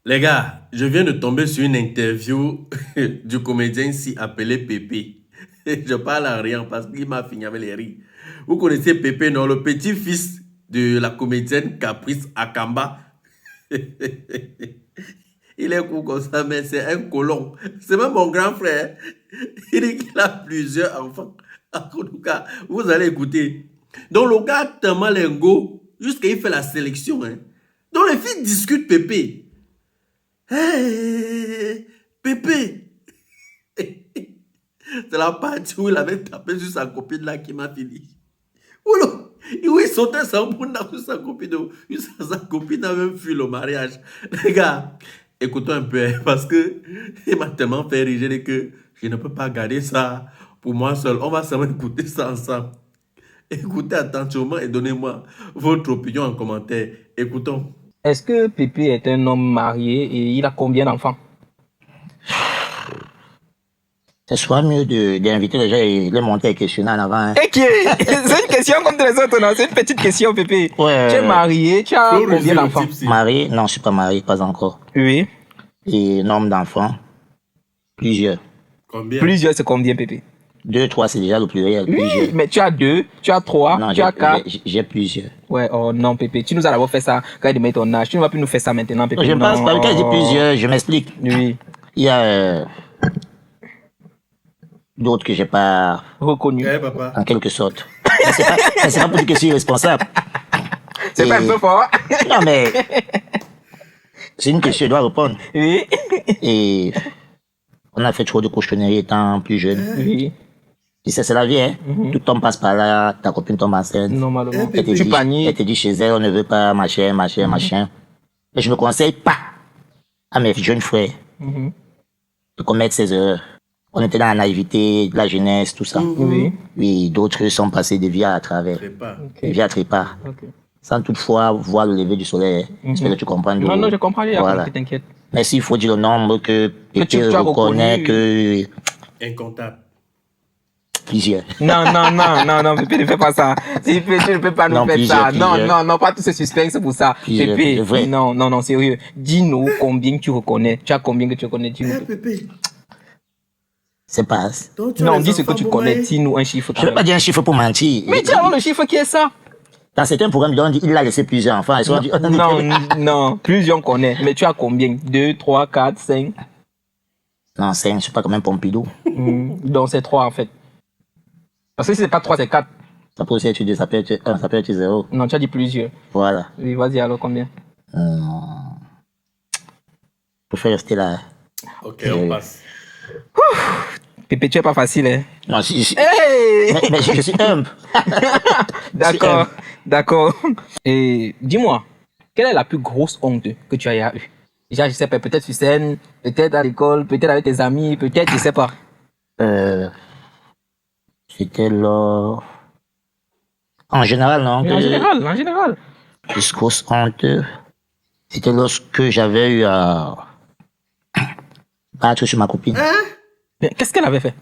Les gars, je viens de tomber sur une interview du comédien ici appelé Pépé. Je parle à rien parce qu'il m'a fini avec les rires. Vous connaissez Pépé, non? Le petit-fils de la comédienne Caprice Akamba. Il est cool comme ça, mais c'est un colon. C'est même mon grand frère. Il dit qu'il a plusieurs enfants. En tout cas, vous allez écouter. Donc le gars a tellement lingot jusqu'à il fait la sélection. Hein. Donc les filles discutent Pépé. Hey, Pépé! C'est la partie où il avait tapé sur sa copine là qui m'a fini. Oula! Où il sautait sans bout sur sa copine. Sa copine a même fui le mariage. Les gars, écoutons un peu, hein, parce que il m'a tellement fait rire que je ne peux pas garder ça pour moi seul. On va seulement écouter ça ensemble. Écoutez attentivement et donnez-moi votre opinion en commentaire. Écoutons. Est-ce que Pépé est un homme marié et il a combien d'enfants? Ce serait mieux d'inviter les gens et les monter et questionner en avant. Hein. Ok, c'est une question comme les autres, non? C'est une petite question, Pépé. Ouais. Tu es marié, tu as combien d'enfants? Marié? Non, je suis pas marié, pas encore. Oui. Et nombre d'enfants? Plusieurs. Combien? Plusieurs, c'est combien, Pépé? 2, 3, c'est déjà le pluriel. Oui, plusieurs. mais tu as 2, tu as 3, Non, tu as 4. j'ai plusieurs. Ouais, oh non, Pépé, tu nous as d'abord fait ça quand il met ton âge. Tu ne vas plus nous faire ça maintenant, Pépé. Je ne pense pas, quand je dis plusieurs, je m'explique. Oui. Il y a d'autres que j'ai pas reconnu. Ouais, papa. En quelque sorte. C'est pas pour dire que je suis responsable. C'est pas un peu fort? Non, mais c'est une question, je dois répondre. Oui. Et on a fait trop de cochonneries étant plus jeune. Oui. Et ça, c'est la vie, hein. Tout tombe passe par là, ta copine tombe enceinte. Normalement. Elle te dit chez elle, on ne veut pas, machin. Mais je ne conseille pas à mes jeunes frères de commettre ces erreurs. On était dans la naïveté, la jeunesse, tout ça. Oui. Oui, d'autres sont passés des vies à travers. Des vies à trépas. Sans toutefois voir le lever du soleil. J'espère que tu comprends. Non, je comprends, voilà. T'inquiète. Mais s'il faut dire le nombre que tu reconnais que... Incontable. Plusieurs. Non, Pépé, ne fais pas ça. Tu ne peux pas nous faire ça. Non, pas tout ce suspense pour ça. Pépé, non, sérieux. Dis-nous combien tu reconnais. Tu as combien que tu reconnais, dis-nous. Pépé. C'est pas... Non, dis ce que tu connais. Dis-nous un chiffre. Je ne vais pas dire un chiffre pour mentir. Mais dis alors le chiffre qui est ça. Dans certains programmes, on dit il a laissé plusieurs enfants. Non, plusieurs on connaît. Mais tu as combien? 2, 3, 4, 5? Non, 5, je ne suis pas comme un Pompidou. Donc c'est 3 en fait. Parce que si c'est pas 3, c'est 4. Ça peut aussi être 2, ça peut être 1, ça peut être 0. Non, tu as dit plusieurs. Voilà. Oui, vas-y alors combien? Je préfère rester là. Ok, on passe. Pépé, tu es pas facile, hein? Non, Hey mais je suis humble. D'accord. Et dis-moi, quelle est la plus grosse honte que tu as eue? Déjà, je sais pas, peut-être sur scène, peut-être à l'école, peut-être avec tes amis, peut-être, je sais pas. C'était là... En général, non? En général. Plus grosse honte, c'était lorsque j'avais eu à battre sur ma copine. Mais qu'est-ce qu'elle avait fait?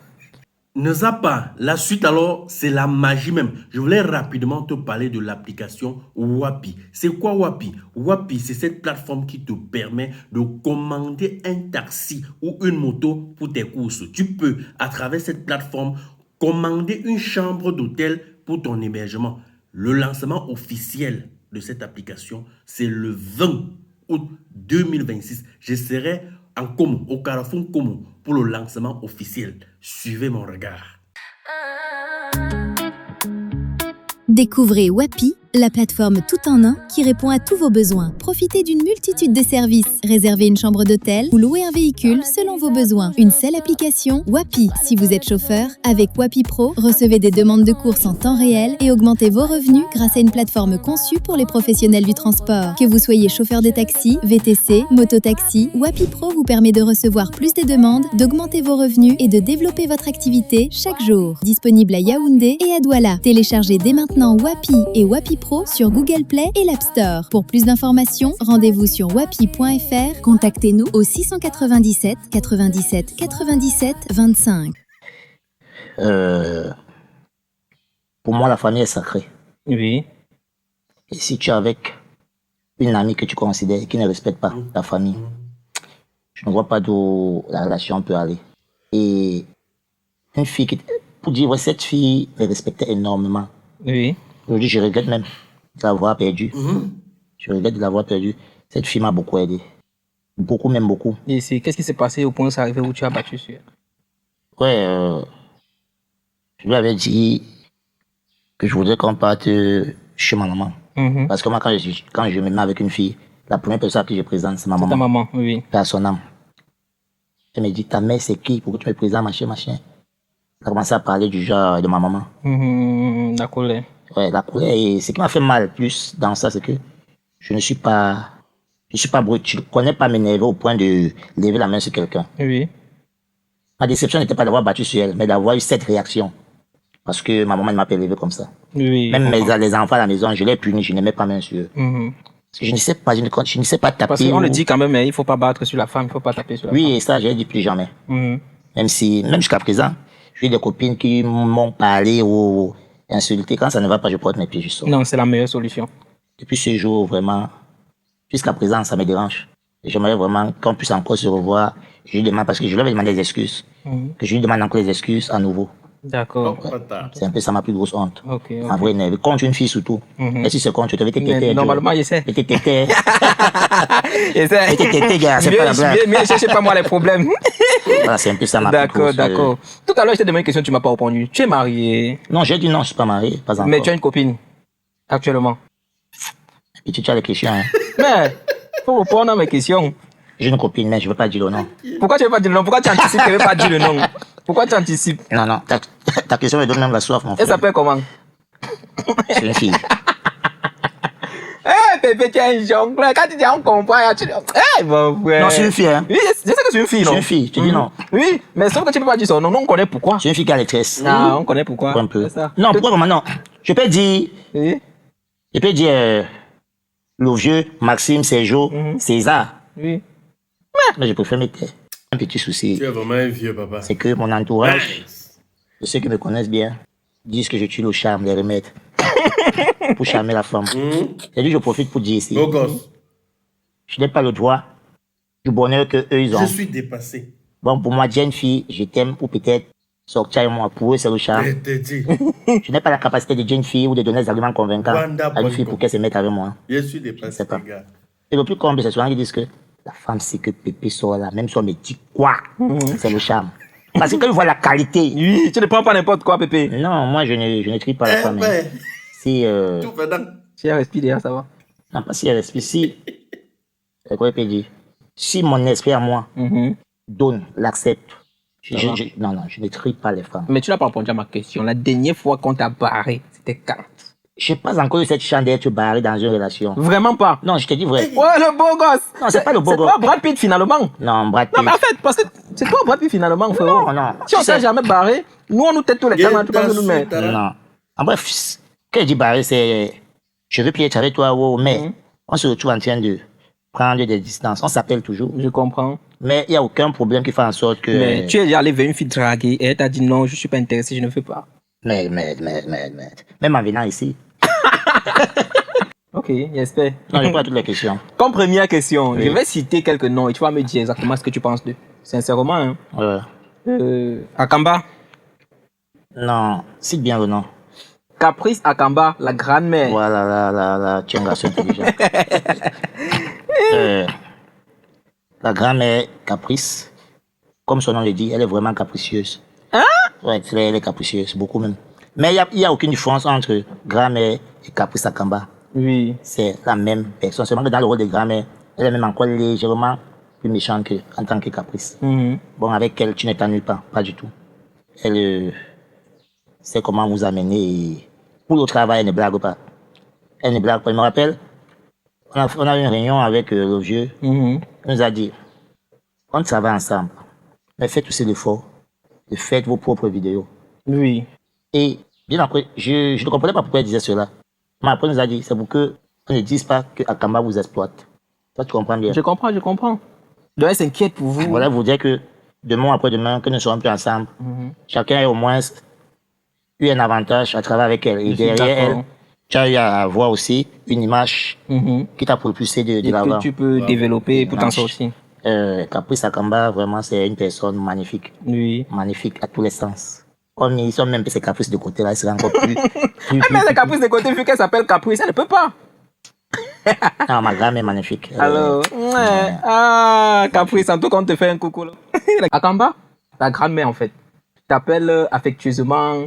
Ne zappe pas. La suite alors, c'est la magie même. Je voulais rapidement te parler de l'application Wapi. C'est quoi Wapi? Wapi, c'est cette plateforme qui te permet de commander un taxi ou une moto pour tes courses. Tu peux, à travers cette plateforme, commander une chambre d'hôtel pour ton hébergement. Le lancement officiel de cette application, c'est le 20 août 2026. Je serai en Como, au Carrefour Como, pour le lancement officiel. Suivez mon regard. Découvrez Wapi, la plateforme tout en un qui répond à tous vos besoins. Profitez d'une multitude de services. Réservez une chambre d'hôtel ou louez un véhicule selon vos besoins. Une seule application, Wapi. Si vous êtes chauffeur, avec Wapi Pro, recevez des demandes de courses en temps réel et augmentez vos revenus grâce à une plateforme conçue pour les professionnels du transport. Que vous soyez chauffeur de taxi, VTC, mototaxi, Wapi Pro vous permet de recevoir plus de demandes, d'augmenter vos revenus et de développer votre activité chaque jour. Disponible à Yaoundé et à Douala. Téléchargez dès maintenant Wapi et Wapi Pro sur Google Play et l'App Store. Pour plus d'informations, rendez-vous sur wapi.fr. Contactez-nous au 697 97 97 25. Pour moi, la famille est sacrée. Oui. Et si tu es avec une amie que tu considères qui ne respecte pas ta famille, Je ne vois pas d'où la relation peut aller. Et une fille qui, pour dire, ouais, cette fille me respectait énormément. Oui. Aujourd'hui, je regrette même de l'avoir perdue. Je regrette de l'avoir perdue. Cette fille m'a beaucoup aidé. Beaucoup, même beaucoup. Et qu'est-ce qui s'est passé au point où c'est arrivé où tu as battu sur elle? Ouais, je lui avais dit que je voudrais qu'on parte chez ma maman. Parce que moi, quand je me mets avec une fille, la première personne à qui je présente, c'est ma maman. Ta maman, oui. Père son âme. Elle me dit, ta mère, c'est qui? Pourquoi tu me présentes, machin? Elle a commencé à parler du genre de ma maman. La colère. Ouais, la colère. Et ce qui m'a fait mal plus dans ça, c'est que je ne suis pas brut. Je ne connais pas m'énerver au point de lever la main sur quelqu'un. Oui. Ma déception n'était pas d'avoir battu sur elle, mais d'avoir eu cette réaction. Parce que ma maman ne m'a pas élevé comme ça. Oui. Même les enfants à la maison, je les punis, je ne mets pas main sur eux. Parce que je ne sais pas, je ne sais pas taper. Parce qu'on le dit quand même, il ne faut pas battre sur la femme, il ne faut pas taper sur la femme. Oui, et ça, je ne dis plus jamais. Même jusqu'à présent, j'ai des copines qui m'ont parlé ou insulté. Quand ça ne va pas, je porte mes pieds, je sors. Non, c'est la meilleure solution. Depuis ce jour, vraiment, jusqu'à présent, ça me dérange. Et j'aimerais vraiment qu'on puisse encore se revoir. Je lui demande, parce que je lui avais demandé des excuses, que je lui demande encore des excuses à nouveau. D'accord. C'est un peu ça ma plus grosse honte. Ok. En vrai, énervé. Contre une fille surtout. Et si c'est contre, je te vais te têter. Normalement, j'essaie. Je te têter. J'essaie. Je te têter, gars, c'est pas la blague. Mais cherchez pas moi les problèmes. Voilà, c'est un peu ça ma plus grosse. D'accord. Tout à l'heure, je t'ai demandé une question, tu m'as pas répondu. Tu es marié? Non, j'ai dit non, je suis pas marié, pas encore. Mais tu as une copine, actuellement? Et tu as les questions, hein. Mais, faut répondre à mes questions. J'ai une copine, mais je veux pas dire le nom. Pourquoi tu veux pas dire le nom? Pourquoi tu anticipes que tu veux pas dire le nom? Pourquoi tu anticipes? Non, ta question me donne même la soif, mon frère. Elle s'appelle comment? C'est une fille. Bébé, tu es un jongleur. Quand tu dis on comprend, tu dis, mon frère. Non, c'est une fille, hein. Oui, je sais que c'est une fille, non? C'est une fille, tu dis non. Oui, mais sauf que tu peux pas dire son nom. Non, on connaît pourquoi. C'est une fille qui a les tresses. Ah, on connaît pourquoi. Un peu. C'est ça. Non, pourquoi vraiment non? Je peux dire, Oui. Louvieux, Maxime, Sergio, César. Oui. Mais je préfère mettre un petit souci. Tu es vraiment un vieux papa. C'est que mon entourage, ceux qui me connaissent bien, disent que je tue le charme, les remèdes. Pour charmer la femme. Et je profite pour dire ici. Beau gosse. Je n'ai pas le droit du bonheur que eux ils ont. Je suis dépassé. Bon, pour moi, jeune fille, je t'aime ou peut-être sortir avec moi. Pour eux, c'est le charme. Je te dis. Je n'ai pas la capacité de jeune fille ou de donner des arguments convaincants Wanda à une fille Bongo. pour qu'elle se mette avec moi. Je suis Je dépassé, sais pas. les gars. Et le plus comble, c'est souvent qu'ils disent que la femme, c'est que Pépé sort là, même si on me dit quoi, c'est le charme. Parce que quand ils voient la qualité. Oui, tu ne prends pas n'importe quoi, Pépé. Non, moi, je ne trie pas la femme. Hein. Ben, Si, tout fait dans. Si elle respire déjà, ça va. non, pas si elle respire. Si, c'est quoi Pépé dit? Si mon esprit à moi donne, l'accepte. Non, je ne trie pas les femmes. Mais tu n'as pas répondu à ma question. La dernière fois qu'on t'a barré, c'était quand? Je n'ai pas encore eu cette chance d'être barré dans une relation. Vraiment pas. Non, je te dis vrai. Ouais, le beau gosse. Non, c'est pas le beau C'est gosse. toi, Brad Pitt, finalement. Non, Brad Non, Pitt. mais en fait, parce que c'est toi, Brad Pitt, finalement, frérot. Non. Si on Tu sais- t'a jamais barré, nous, on nous tête tous les temps, tu penses que nous met. Non. En bref, quand je dis barré, c'est je veux plus être avec toi, mais on se retrouve en train de prendre des distances. On s'appelle toujours. Je comprends. Mais il n'y a aucun problème qui fait en sorte que. Mais tu es déjà allé vers une fille draguée et elle t'a dit non, je suis pas intéressé, je ne veux pas. Mais. Même en venant ici. Ok, j'espère. Non, je réponds à toutes les questions. Comme première question, Oui. je vais citer quelques noms et tu vas me dire exactement ce que tu penses d'eux. Sincèrement, hein. Akamba, Non, cite bien le nom. Caprice Akamba, la grande-mère. Voilà, là, tu es un garçon intelligent. La grand-mère Caprice, comme son nom le dit, elle est vraiment capricieuse. Hein? Ouais, elle est capricieuse, beaucoup même. Mais il n'y a aucune différence entre grand-mère et Caprice Akamba. Oui. C'est la même personne. Seulement que dans le rôle de grand-mère, elle est même encore légèrement plus méchante en tant que Caprice. Bon, avec elle, tu ne t'ennuies pas du tout. Elle sait comment vous amener. Et pour le travail, elle ne blague pas. Elle ne blague pas. Je me rappelle, on a eu une réunion avec le vieux. Il nous a dit, on travaille ensemble, mais faites aussi l'effort de faire vos propres vidéos. Oui. Et bien après, je ne comprenais pas pourquoi il disait cela. Mais après, il nous a dit, c'est pour que on ne dise pas que Akamba vous exploite. Toi, tu comprends bien. Je comprends. Donc elle s'inquiète pour vous. Voilà, vous dire que demain après demain, que nous serons plus ensemble, chacun a au moins eu un avantage à travailler avec elle. Et Je suis derrière elle, d'accord. tu as eu à avoir aussi une image qui t'a propulsé de Et l'avant. que tu peux développer pour t'en Image. sortir. Caprice Akamba, vraiment, c'est une personne magnifique. Oui. Magnifique à tous les sens. Comme ils sont même ses caprices de côté, là, il serait encore plus. Mais les caprices de côté, vu qu'elle s'appelle Caprice, elle ne peut pas. Non, ma gamme est magnifique. Alors, Caprice, en tout cas, on te fait un coucou. Là. Akamba, ta grand-mère, en fait, t'appelle affectueusement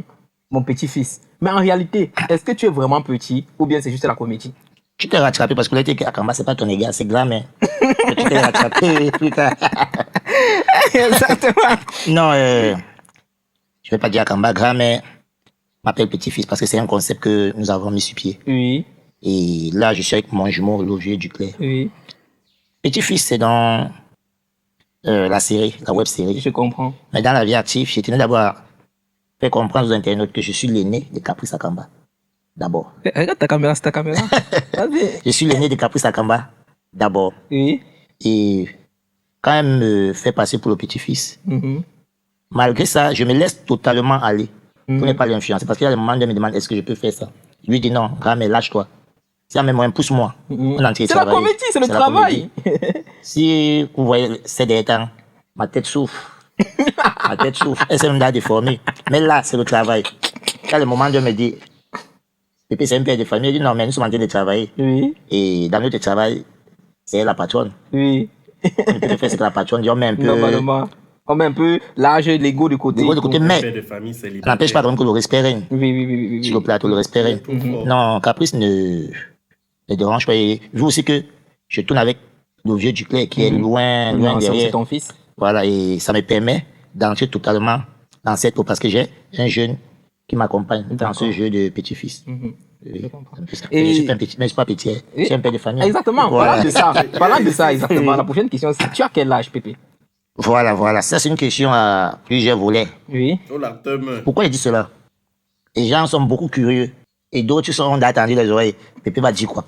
mon petit-fils. Mais en réalité, est-ce que tu es vraiment petit ou bien c'est juste la comédie? Tu t'es rattrapé parce que là, Akamba, c'est pas ton égal, c'est grand-mère. Tu t'es rattrapé plus tard. Exactement. Non, je vais pas dire Akamba, grand-mère m'appelle petit-fils parce que c'est un concept que nous avons mis sur pied. Oui. Et là, je suis avec mon jumeau, Logier Duclerc. Oui. Petit-fils, c'est dans la série, la web série. Je comprends. Mais dans la vie active, j'ai tenu d'abord à faire comprendre aux internautes que je suis l'aîné de Caprice Akamba. D'abord. Regarde ta caméra, c'est ta caméra. Vas-y. Je suis l'aîné de Caprice Akamba. D'abord. Oui. Et quand elle me fait passer pour le petit-fils, Mhm. malgré ça, je me laisse totalement aller pour ne pas l'influencer. Parce qu'il y a des moments où elle me demande est-ce que je peux faire ça. Je lui dis non, grand-mère, lâche-toi. Si elle me moyen, pousse-moi. On est en train de C'est la travailler. comédie, c'est le la travail. comédie. Si vous voyez ces derniers temps, ma tête souffre. Ma tête souffre. Elle s'est même déjà déformée. Mais là, c'est le travail. Il y a le moment où elle me dit Pépé, c'est un père de famille. Je dis non, mais nous sommes en train de travailler. Oui. Et dans notre travail, c'est elle la patronne. Oui. On peut faire ce que la patronne dit. On met un peu. Normalement. On met un peu l'âge et l'ego de côté. L'ego de côté, mais Père de famille, c'est ça n'empêche pas quand même que le respect règne. Oui. Sur le plateau, le respect règne. Non, Caprice ne dérange pas. Et vu aussi que je tourne avec le vieux Duclerc qui est loin Non, c'est derrière. ton fils. Voilà, et ça me permet d'entrer totalement dans cette eau parce que j'ai un jeune qui m'accompagne dans ce jeu de petit-fils. Oui. Je comprends. Et Et- je suis pas un petit, mais je suis pas petit, hein. Je suis un père de famille. Exactement. Voilà. Parlant de ça, exactement. La prochaine question, c'est tu as quel âge, Pépé? Voilà. Ça, c'est une question à plusieurs volets. Oui. Oh la teum. Pourquoi il dit cela? Les gens sont beaucoup curieux. Et d'autres sont d'attendre les oreilles. Pépé va dire quoi?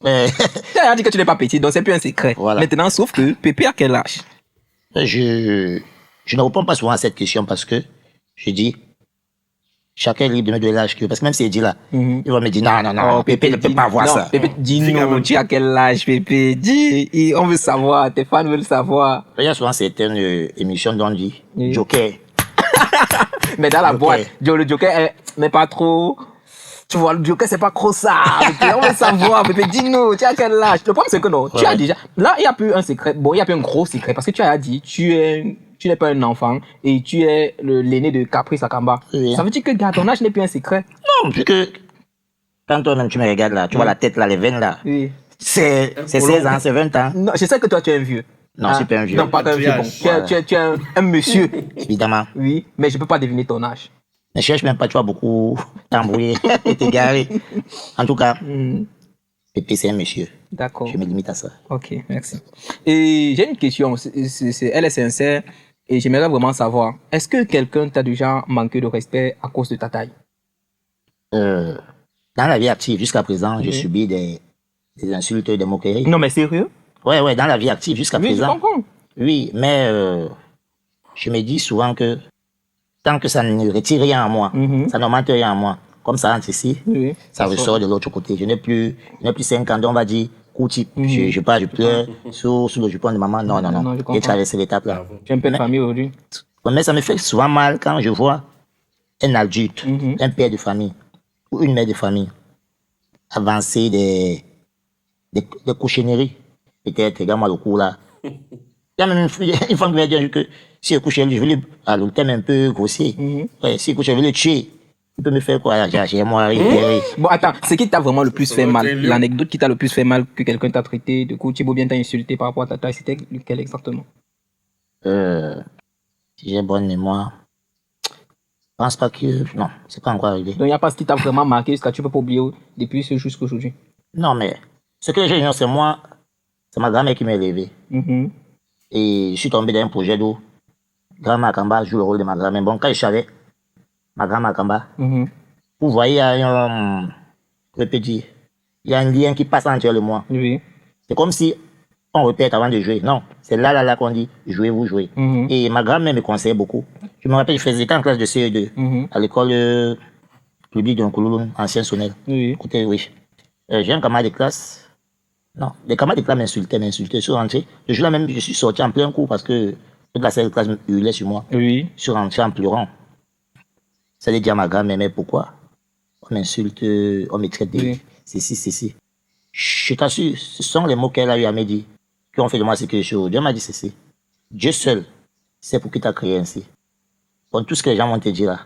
Tu as dit que tu n'es pas petit, donc c'est plus un secret. Voilà. Maintenant, sauf que Pépé a quel âge? Je ne réponds pas souvent à cette question parce que je dis, chacun est libre de mettre de l'âge qu'il veut. Parce que même s'il dit là, il va me dire, non, Pépé ne peut dis- pas voir non, ça. Pépé, dis-nous, tu as quel âge, Pépé? Dis, on veut savoir, tes fans veulent savoir. Il y a souvent certaines émissions dont on dit, Oui. Joker. Mais dans la Joker. boîte, le Joker n'est pas trop. Tu vois, le Joker, c'est pas trop ça. Pépé. On veut savoir, Pépé, dis-nous, tu as quel âge? Le problème, c'est que non, tu as déjà. Là, il n'y a plus un secret. Bon, il n'y a plus un gros secret parce que tu as dit, tu n'es pas un enfant et tu es l'aîné de Caprice Akamba. Oui. Ça veut dire que, gars, ton âge n'est plus un secret. Non, vu que quand toi-même tu me regardes là, tu vois la tête là, les veines là, Oui. c'est 16 ans, c'est 20 ans. Non, je sais que toi, tu es un vieux. Non, je suis pas un vieux. Non, pas un vieux. Bon. Tu es un monsieur. Évidemment. Oui, mais je peux pas deviner ton âge. Ne cherche même pas, tu vas beaucoup t'embrouiller et t'égarer. En tout cas, Pépé, c'est un monsieur. D'accord. Je me limite à ça. Ok, merci. Et j'ai une question, elle est sincère et j'aimerais vraiment savoir, est-ce que quelqu'un t'a déjà manqué de respect à cause de ta taille? Dans la vie active, jusqu'à présent, j'ai subi des insultes, des moqueries. Non, mais sérieux? Ouais, dans la vie active, jusqu'à Oui, je présent. comprends. Oui, mais je me dis souvent que tant que ça ne retire rien en moi, ça n'augmente rien en moi, comme ça rentre ici, Oui. ça ressort de l'autre côté. Je n'ai plus 5 ans, on va dire, coup type. Je pleure sous le jupon de maman. Non, Non, je comprends. j'ai traversé l'étape là. Tu es un peu de famille aujourd'hui? Mais ça me fait souvent mal quand je vois un adulte, un père de famille ou une mère de famille avancer des cochonneries. Peut-être, regarde-moi le coup là. Il y a même une femme qui m'a dit que si je couche, je vais lui, alors le thème un peu grossier. Ouais, si je couche, je vais le tuer. Il peut me faire quoi? J'ai moi arrivé. Bon, attends, ce qui t'a vraiment le plus fait mal, Très bien. l'anecdote qui t'a le plus fait mal que quelqu'un t'a traité, de coup, Thibaut bien t'a insulté par rapport à ta taille, c'était lequel exactement? Si j'ai bonne mémoire, je pense pas que. Non, c'est pas encore arrivé. Donc, il n'y a pas ce qui t'a vraiment marqué jusqu'à tu peux pas oublier depuis ce jusqu'à aujourd'hui. Non, mais ce que j'ai c'est moi, c'est ma grand-mère qui m'a élevé. Et je suis tombé dans un projet d'eau. Grand-mère Akamba joue le rôle de ma grand-mère. Bon, quand je savais, ma grand-mère Akamba, vous voyez, il y a un. Je peux dire, il y a un lien qui passe entre elle et moi. Oui. C'est comme si on répète avant de jouer. Non, c'est là qu'on dit jouez-vous, jouez. Et ma grand-mère me conseillait beaucoup. Je me rappelle, je faisais en classe de CE2 à l'école publique de Nkouloulou, ancien Sonnel. Oui. Écoutez, oui. J'ai un camarade de classe, Non, les camarades de classe m'insultaient. Je suis rentré. Le jour-là même, je suis sorti en plein cours parce que toute la salle de classe hurlait sur moi. Oui. Je suis rentré en pleurant. Ça allait dire à ma grand-mère, mais pourquoi on m'insulte, on me traite de Oui. ceci. Je t'assure, ce sont les mots qu'elle a eu à me dire qui ont fait de moi ce que je suis aujourd'hui. Elle m'a dit ceci. Dieu seul sait pour qui t'as créé ainsi. Bon, tout ce que les gens vont te dire là,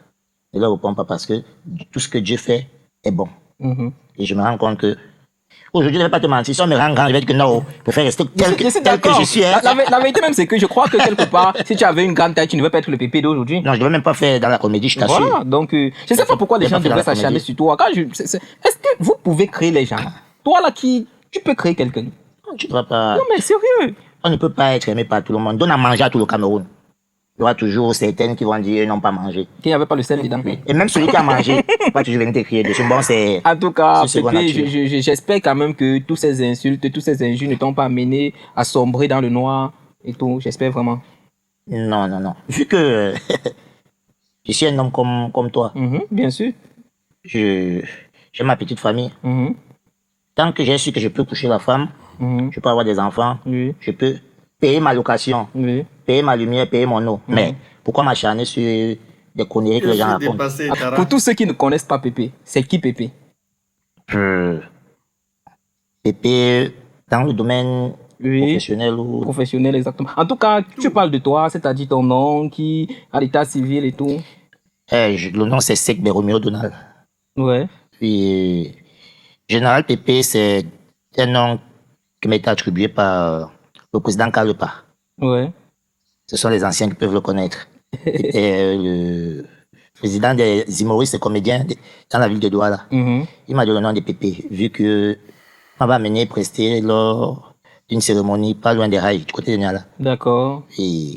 ne leur réponds pas parce que tout ce que Dieu fait est bon. Mhm. Et je me rends compte que aujourd'hui, je ne vais pas te mentir. Si on me rend grand, je vais dire que non, je préfère rester tel que je suis. Hein. La vérité même, c'est que je crois que quelque part, si tu avais une grande taille, tu ne veux pas être le pépé d'aujourd'hui. Non, je ne vais même pas faire dans la comédie, je t'assure. Voilà, donc je ne sais pas pourquoi les gens devraient s'acharner sur toi. Est-ce que vous pouvez créer les gens? Toi là, tu peux créer quelqu'un? Tu ne vas pas. Non mais sérieux. On ne peut pas être aimé par tout le monde. Donne à manger à tout le Cameroun. Il y aura toujours certaines qui vont dire non pas manger. Qu'il n'y avait pas le sel dedans. Oui. Et même celui qui a mangé, va toujours venir t'écrire dessus. Bon, c'est. En tout cas, c'est seconde Pépé, nature. j'espère quand même que tous ces insultes, tous ces injures ne t'ont pas amené à sombrer dans le noir et tout. J'espère vraiment. Non. Vu que je suis un homme comme toi, Bien sûr. j'ai ma petite famille. Mhm. Tant que j'ai su que je peux coucher la femme, je peux avoir des enfants, Oui. je peux payer ma location, Oui. payer ma lumière, payer mon eau. Mais pourquoi m'acharner sur des conneries que les gens racontent? dépassé, Ah, Tara. pour tous ceux qui ne connaissent pas Pépé, c'est qui Pépé? Pépé, dans le domaine Oui. professionnel ou... Professionnel, exactement. En tout cas, tu parles de toi, c'est-à-dire ton nom, qui a l'état civil et tout. Le nom c'est Sek Beromeo Donald. Ouais. Puis, Général Pépé, c'est un nom qui m'a été attribué par le président Kalepa. Ouais. Ce sont les anciens qui peuvent le connaître. C'était le président des humoristes et comédiens dans la ville de Douala. Mhm. Il m'a donné le nom de Pépé, vu que on m'a amené prester lors d'une cérémonie pas loin des rails, du côté de Niala. D'accord. Et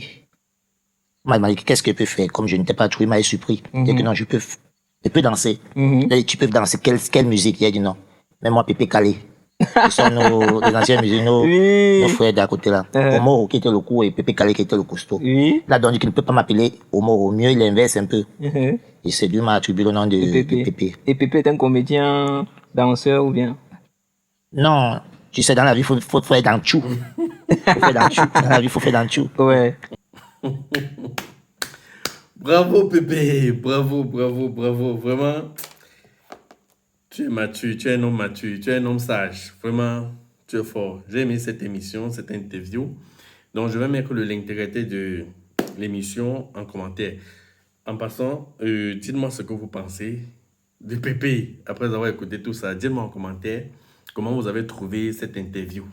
on m'a demandé qu'est-ce que je peux faire. Comme je n'étais pas trouvé, il m'a surpris. Il dit que non, je peux danser. Mhm. Et tu peux danser quelle musique? Il a dit non. Mais moi, Pépé Calé. Ce sont les anciens musiciens, Oui. nos frères d'à côté là. Homo qui était le cou et Pépé Calé qui était le costaud. Oui. Là, donc, il ne peut pas m'appeler Homo. Au mieux, il inverse un peu. Mhm. Et c'est lui qui m'a attribué le nom de Pépé. Et Pépé est un comédien, danseur ou bien? Non, tu sais, dans la vie, faut faire dans tout. Faut faire dans tout. Dans la vie, faut faire dans tout. Ouais. Bravo, Pépé. Bravo. Vraiment, tu es mature, tu es un homme mature, tu es un homme sage. Vraiment, tu es fort. J'ai aimé cette émission, cette interview. Donc, je vais mettre l'intégralité de l'émission en commentaire. En passant, dites-moi ce que vous pensez de Pépé. Après avoir écouté tout ça, dites-moi en commentaire comment vous avez trouvé cette interview.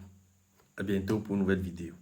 À bientôt pour une nouvelle vidéo.